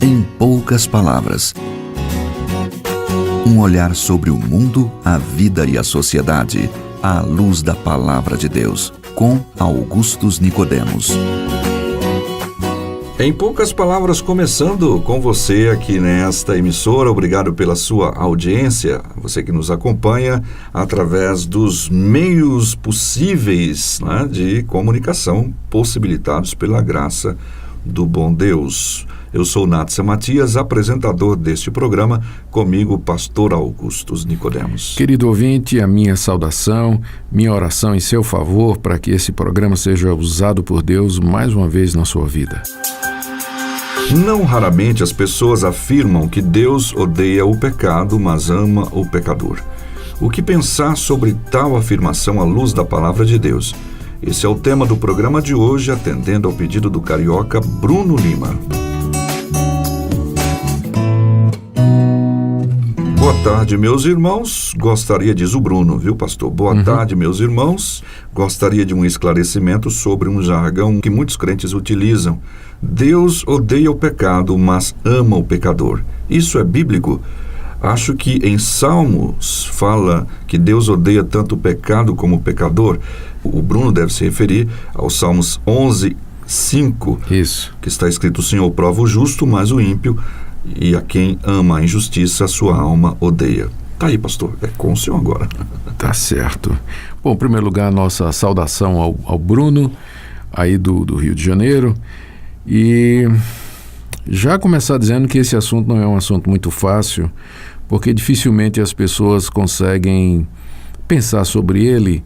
Em poucas palavras. Um olhar sobre o mundo, a vida e a sociedade, à luz da Palavra de Deus, com Augustus Nicodemos. Em poucas palavras, começando com você aqui nesta emissora. Obrigado pela sua audiência, você que nos acompanha através dos meios possíveis, né, de comunicação possibilitados pela graça do bom Deus. Eu sou Nátia Matias, apresentador deste programa, comigo, pastor Augustus Nicodemos. Querido ouvinte, a minha saudação, minha oração em seu favor para que esse programa seja usado por Deus mais uma vez na sua vida. Não raramente as pessoas afirmam que Deus odeia o pecado, mas ama o pecador. O que pensar sobre tal afirmação à luz da palavra de Deus? Esse é o tema do programa de hoje, atendendo ao pedido do carioca Bruno Lima. Boa tarde, meus irmãos. Diz o Bruno, viu, pastor? Boa tarde, meus irmãos. Gostaria de um esclarecimento sobre um jargão que muitos crentes utilizam. Deus odeia o pecado, mas ama o pecador. Isso é bíblico? Acho que em Salmos fala que Deus odeia tanto o pecado como o pecador. O Bruno deve se referir aos Salmos 11:5. Isso. Que está escrito: o Senhor prova o justo, mas o ímpio, e a quem ama a injustiça, a sua alma odeia. Tá aí, pastor, é com o senhor agora. Tá certo. Bom, em primeiro lugar, nossa saudação ao Bruno, aí do Rio de Janeiro. E já começar dizendo que esse assunto não é um assunto muito fácil, porque dificilmente as pessoas conseguem pensar sobre ele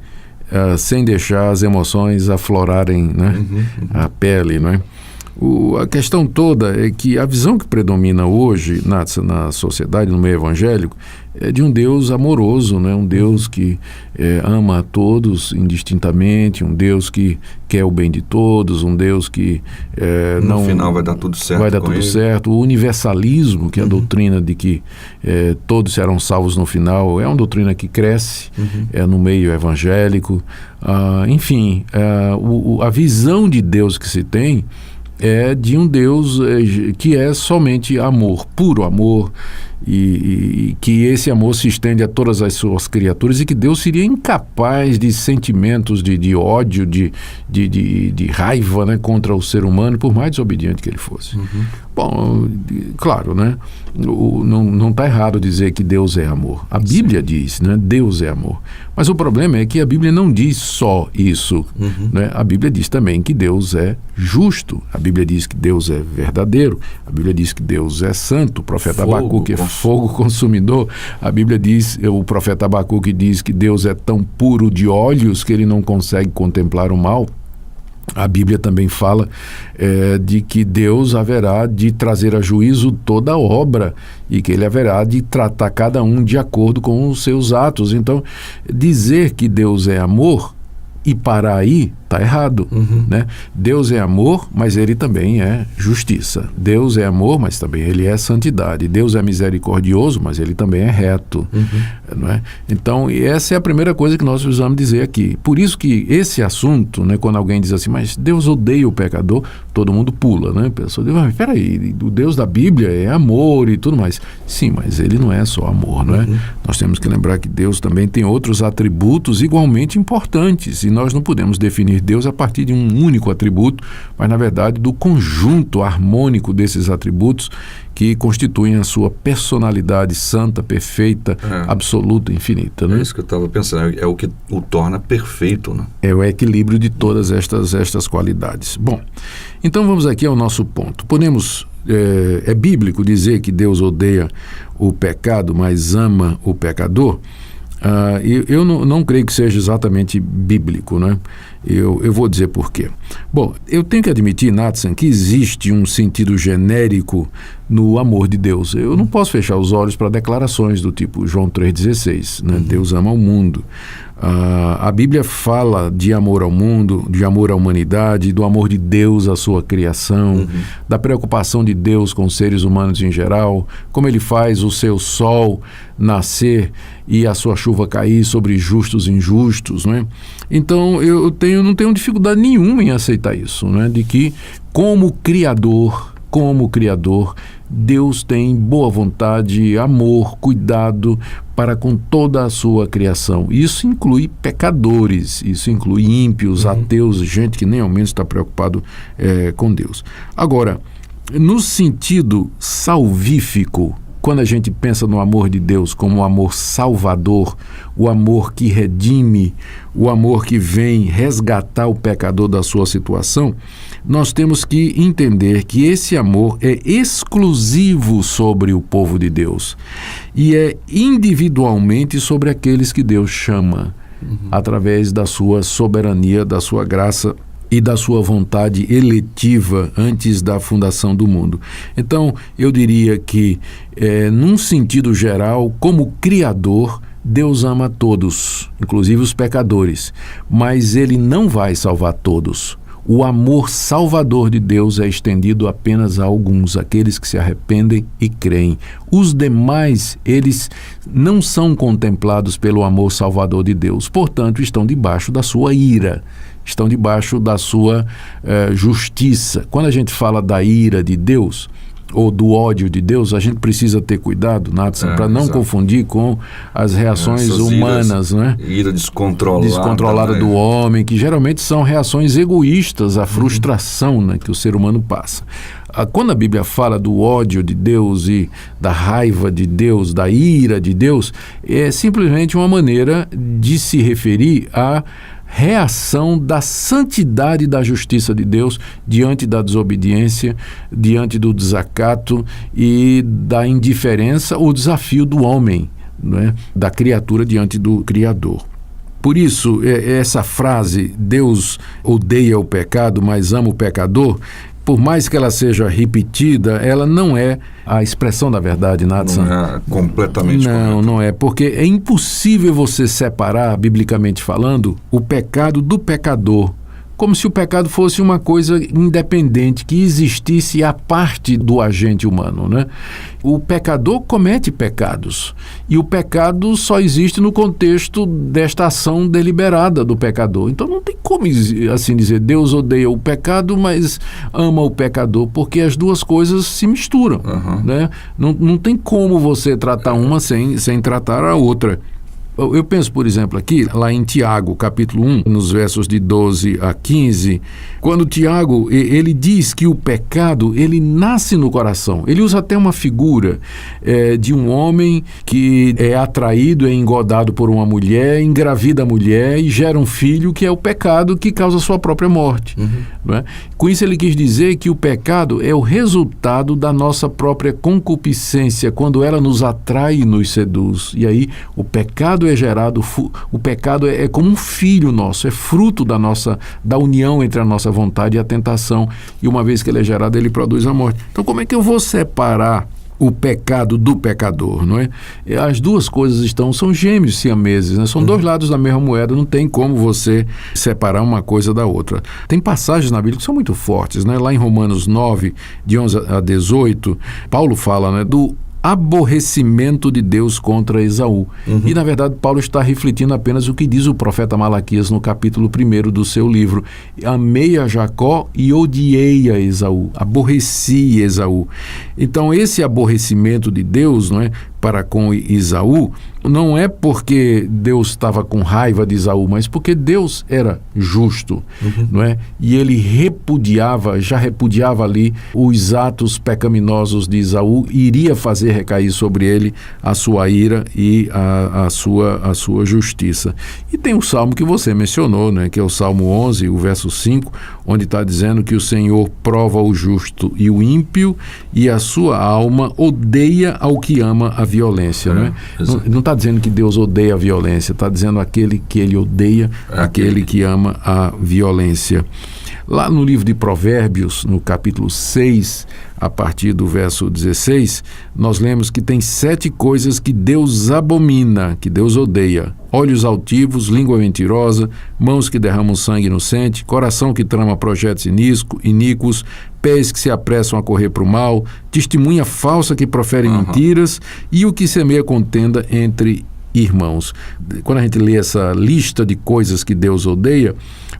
sem deixar as emoções aflorarem, né? A pele, não é? A questão toda é que a visão que predomina hoje na sociedade, no meio evangélico, é de um Deus amoroso, né? Um Deus que ama a todos indistintamente, um Deus que quer o bem de todos, um Deus que no final vai dar tudo certo. Vai dar tudo certo. O universalismo, que é a doutrina de que todos serão salvos no final, é uma doutrina que cresce no meio evangélico. Enfim, a visão de Deus que se tem é de um Deus que é somente amor, puro amor, e que esse amor se estende a todas as suas criaturas, e que Deus seria incapaz de sentimentos de ódio, de raiva, né, contra o ser humano, por mais desobediente que ele fosse. Bom, claro, né, não está errado dizer que Deus é amor. A Bíblia diz, né, Deus é amor. Mas o problema é que a Bíblia não diz só isso. Né? A Bíblia diz também que Deus é justo. A Bíblia diz que Deus é verdadeiro. A Bíblia diz que Deus é santo. O profeta Abacuque é fogo consumidor. A Bíblia diz, o profeta Abacuque diz que Deus é tão puro de olhos que ele não consegue contemplar o mal. A Bíblia também fala de que Deus haverá de trazer a juízo toda a obra e que ele haverá de tratar cada um de acordo com os seus atos. Então, dizer que Deus é amor e parar aí está errado. Né? Deus é amor, mas ele também é justiça. Deus é amor, mas também ele é santidade. Deus é misericordioso, mas ele também é reto. Não é? Então, essa é a primeira coisa que nós precisamos dizer aqui. Por isso que esse assunto, né, quando alguém diz assim, mas Deus odeia o pecador, todo mundo pula, né? A pessoa diz, mas peraí, o Deus da Bíblia é amor e tudo mais. Sim, mas ele não é só amor, não é? Nós temos que lembrar que Deus também tem outros atributos igualmente importantes, e nós não podemos definir Deus a partir de um único atributo, mas na verdade do conjunto harmônico desses atributos que constituem a sua personalidade santa, perfeita, absoluta, infinita. Né? É isso que eu estava pensando, é o que o torna perfeito. Né? É o equilíbrio de todas estas qualidades. Bom, então vamos aqui ao nosso ponto. Podemos, é bíblico dizer que Deus odeia o pecado, mas ama o pecador? Eu não creio que seja exatamente bíblico, né? Eu vou dizer por quê. Bom, eu tenho que admitir, Nathan, que existe um sentido genérico no amor de Deus. Eu não posso fechar os olhos para declarações do tipo João 3,16, né? Deus ama o mundo. A Bíblia fala de amor ao mundo, de amor à humanidade, do amor de Deus à sua criação, da preocupação de Deus com os seres humanos em geral, como ele faz o seu sol nascer e a sua chuva cair sobre justos e injustos, não é? Então eu não tenho dificuldade nenhuma em aceitar isso, não é? De que como Criador, Deus tem boa vontade, amor, cuidado para com toda a sua criação. Isso inclui pecadores, isso inclui ímpios, ateus, gente que nem ao menos está preocupado com Deus. Agora, no sentido salvífico, quando a gente pensa no amor de Deus como o amor salvador, o amor que redime, o amor que vem resgatar o pecador da sua situação, nós temos que entender que esse amor é exclusivo sobre o povo de Deus e é individualmente sobre aqueles que Deus chama, através da sua soberania, da sua graça e da sua vontade eletiva antes da fundação do mundo. Então, eu diria que, num sentido geral, como Criador, Deus ama todos, inclusive os pecadores, mas Ele não vai salvar todos. O amor salvador de Deus é estendido apenas a alguns, aqueles que se arrependem e creem. Os demais, eles não são contemplados pelo amor salvador de Deus, portanto, estão debaixo da sua ira, estão debaixo da sua justiça. Quando a gente fala da ira de Deus, ou do ódio de Deus, a gente precisa ter cuidado, Nathan, para não confundir com as reações humanas, né? Ira descontrolada do homem, que geralmente são reações egoístas à frustração, né, que o ser humano passa. Quando a Bíblia fala do ódio de Deus e da raiva de Deus, da ira de Deus, é simplesmente uma maneira de se referir à reação da santidade e da justiça de Deus diante da desobediência, diante do desacato e da indiferença, o desafio do homem, né, da criatura diante do Criador. Por isso, essa frase, Deus odeia o pecado, mas ama o pecador, por mais que ela seja repetida, ela não é a expressão da verdade, Nathan. Não é completamente correta. Não é, porque é impossível você separar, biblicamente falando, o pecado do pecador, como se o pecado fosse uma coisa independente, que existisse à parte do agente humano, né? O pecador comete pecados, e o pecado só existe no contexto desta ação deliberada do pecador. Então não tem como assim dizer, Deus odeia o pecado, mas ama o pecador, porque as duas coisas se misturam, né? Não tem como você tratar uma sem tratar a outra. Eu penso, por exemplo, aqui, lá em Tiago, capítulo 1, nos versos de 12 a 15, quando Tiago, ele diz que o pecado, ele nasce no coração. Ele usa até uma figura de um homem que é atraído, é engodado por uma mulher, engravida a mulher e gera um filho, que é o pecado que causa a sua própria morte. Não é? Com isso ele quis dizer que o pecado é o resultado da nossa própria concupiscência, quando ela nos atrai e nos seduz. E aí o pecado é gerado, o pecado é como um filho nosso, é fruto da união entre a nossa vontade e a tentação, e uma vez que ele é gerado, ele produz a morte. Então como é que eu vou separar o pecado do pecador, não é? As duas coisas são gêmeos siameses, né? São dois lados da mesma moeda, não tem como você separar uma coisa da outra. Tem passagens na Bíblia que são muito fortes, né? Lá em Romanos 9, de 11 a 18, Paulo fala, né, do aborrecimento de Deus contra Esaú. E, na verdade, Paulo está refletindo apenas o que diz o profeta Malaquias no capítulo 1 do seu livro. Amei a Jacó e odiei a Esaú. Aborreci Esaú. Então, esse aborrecimento de Deus, não é, para com Esaú, não é porque Deus estava com raiva de Esaú, mas porque Deus era justo, não é? E ele já repudiava ali os atos pecaminosos de Esaú, e iria fazer recair sobre ele a sua ira e a sua justiça. E tem o salmo que você mencionou, né, que é o Salmo 11, o verso 5, onde está dizendo que o Senhor prova o justo e o ímpio, e a sua alma odeia ao que ama a violência, né? Não está dizendo que Deus odeia a violência, está dizendo aquele que ele odeia, aquele que ama a violência. Lá no livro de Provérbios, no capítulo 6, a partir do verso 16, nós lemos que tem 7 coisas que Deus abomina, que Deus odeia: olhos altivos, língua mentirosa, mãos que derramam sangue inocente, coração que trama projetos iníquos, pés que se apressam a correr para o mal, testemunha falsa que profere mentiras, e o que semeia contenda entre irmãos. Quando a gente lê essa lista de coisas que Deus odeia,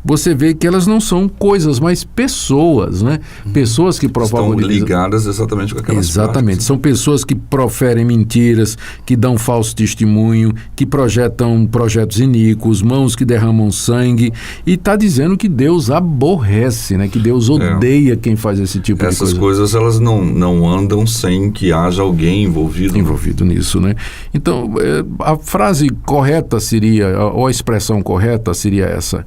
você vê que elas não são coisas, mas pessoas, né? Pessoas que provocam... Estão ligadas exatamente com aquelas Exatamente. práticas. São pessoas que proferem mentiras, que dão falso testemunho, que projetam projetos iníquos, mãos que derramam sangue, e está dizendo que Deus aborrece, né? Que Deus odeia quem faz esse tipo de coisa. Essas coisas, elas não andam sem que haja alguém envolvido nisso, né? Então, a frase correta seria, ou a expressão correta seria essa.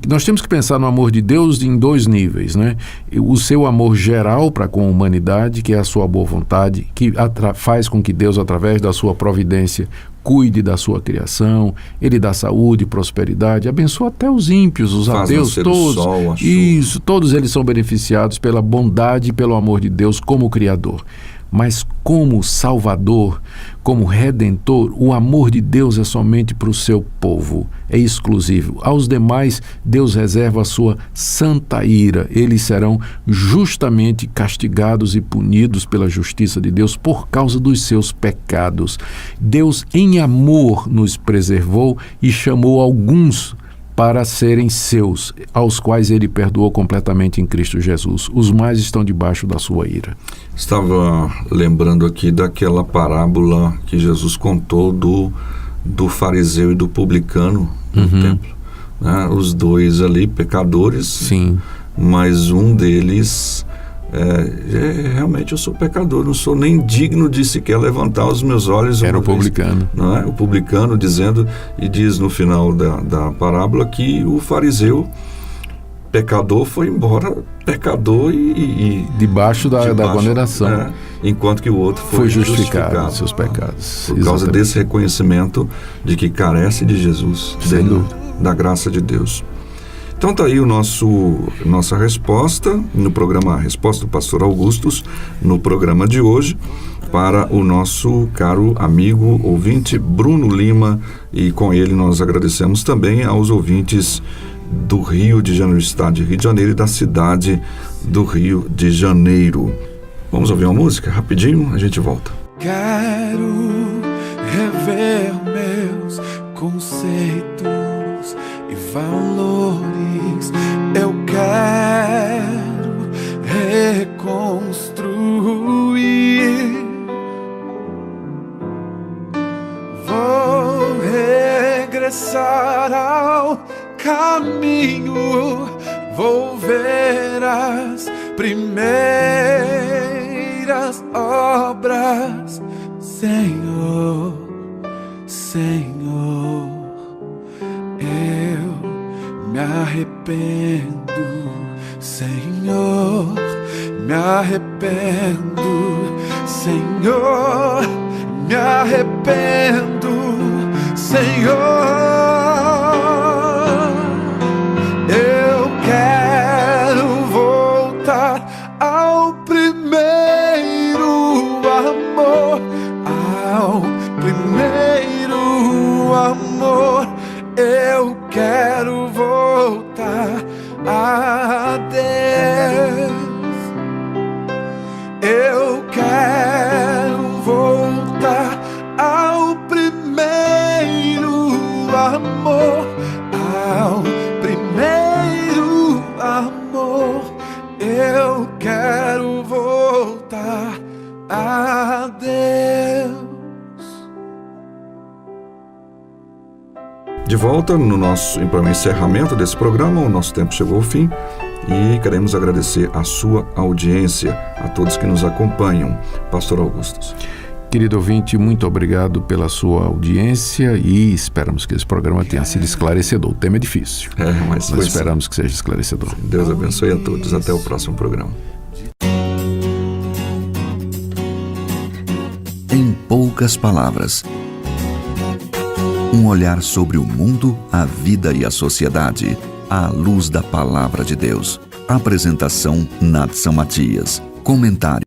Nós temos que pensar no amor de Deus em dois níveis, né? O seu amor geral para com a humanidade, que é a sua boa vontade, que faz com que Deus, através da sua providência, cuide da sua criação, Ele dá saúde, prosperidade, abençoa até os ímpios, os ateus, todos. Isso, todos eles são beneficiados pela bondade e pelo amor de Deus como Criador. Mas como Salvador, como Redentor, o amor de Deus é somente para o seu povo, é exclusivo. Aos demais, Deus reserva a sua santa ira. Eles serão justamente castigados e punidos pela justiça de Deus por causa dos seus pecados. Deus, em amor, nos preservou e chamou alguns para serem seus, aos quais Ele perdoou completamente em Cristo Jesus. Os mais estão debaixo da sua ira. Estava lembrando aqui daquela parábola que Jesus contou do fariseu e do publicano no templo. Né? Os dois ali, pecadores. Sim. Mas um deles... realmente eu sou pecador, não sou nem digno de sequer levantar os meus olhos. Era o publicano. Não é? O publicano dizendo, e diz no final da parábola que o fariseu pecador foi embora pecador e debaixo da condenação. Enquanto que o outro foi justificado dos seus pecados. Por causa desse reconhecimento de que carece de Jesus, da graça de Deus. Então está aí nossa resposta no programa Resposta do Pastor Augustus, no programa de hoje, para o nosso caro amigo ouvinte Bruno Lima, e com ele nós agradecemos também aos ouvintes do Rio de Janeiro, estado de Rio de Janeiro, e da cidade do Rio de Janeiro. Vamos ouvir uma música? Rapidinho, a gente volta. Quero rever meus conceitos e valores, eu quero reconstruir. Vou regressar ao caminho, vou ver as primeiras obras, Senhor, Senhor. Eu me arrependo, Senhor, me arrependo, Senhor, me arrependo, Senhor. Eu quero voltar ao primeiro amor, ao primeiro amor. Eu quero voltar a Deus. Eu quero voltar ao primeiro amor, ao primeiro amor. Eu quero voltar a Deus. De volta para o encerramento desse programa, o nosso tempo chegou ao fim e queremos agradecer a sua audiência, a todos que nos acompanham. Pastor Augustus. Querido ouvinte, muito obrigado pela sua audiência e esperamos que esse programa tenha sido esclarecedor. O tema é difícil, mas nós esperamos que seja esclarecedor. Deus abençoe a todos. Até o próximo programa. Em poucas palavras, um olhar sobre o mundo, a vida e a sociedade, à luz da Palavra de Deus. Apresentação, Nadson Matias. Comentário,